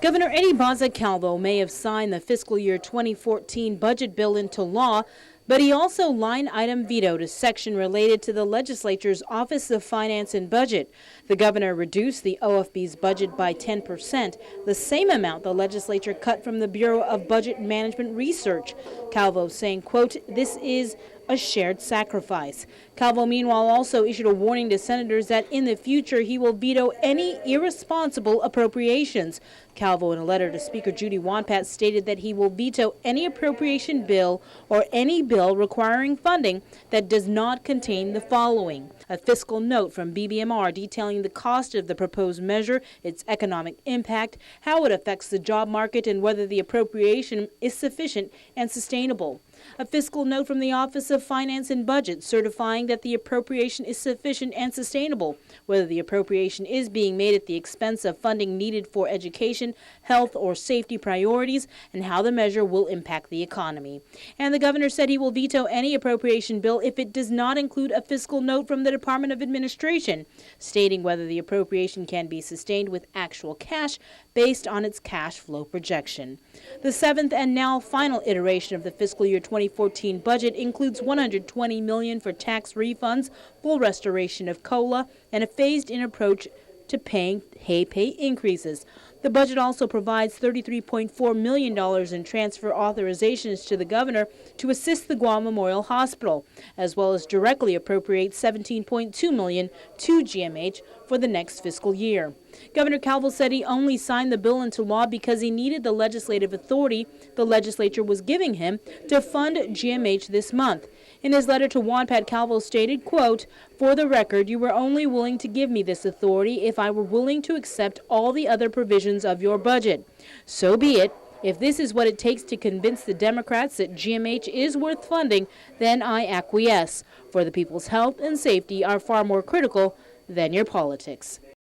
Governor Eddie Calvo may have signed the fiscal year 2014 budget bill into law, but he also line item vetoed a section related to the legislature's Office of Finance and Budget. The governor reduced the OFB's budget by 10%, the same amount the legislature cut from the Bureau of Budget Management Research. Calvo saying, quote, "This is a shared sacrifice." Calvo, meanwhile, also issued a warning to senators that in the future he will veto any irresponsible appropriations. Calvo, in a letter to Speaker Judy Wonpat, stated that he will veto any appropriation bill or any bill requiring funding that does not contain the following: a fiscal note from BBMR detailing the cost of the proposed measure, its economic impact, how it affects the job market, and whether the appropriation is sufficient and sustainable; a fiscal note from the Office of Finance and Budget certifying that the appropriation is sufficient and sustainable, whether the appropriation is being made at the expense of funding needed for education, health, or safety priorities, and how the measure will impact the economy. And the governor said he will veto any appropriation bill if it does not include a fiscal note from the Department of Administration, stating whether the appropriation can be sustained with actual cash based on its cash flow projection. The seventh and now final iteration of the fiscal year 2014 budget includes $120 million for tax refunds, full restoration of COLA, and a phased-in approach to paying pay increases. The budget also provides $33.4 million in transfer authorizations to the governor to assist the Guam Memorial Hospital, as well as directly appropriate $17.2 million to GMH for the next fiscal year. Governor Calvo said he only signed the bill into law because he needed the legislative authority the legislature was giving him to fund GMH this month. In his letter to Wonpat, Calvo stated, quote, "For the record, you were only willing to give me this authority if I were willing to accept all the other provisions of your budget. So be it. If this is what it takes to convince the Democrats that GMH is worth funding, then I acquiesce. For the people's health and safety are far more critical than your politics."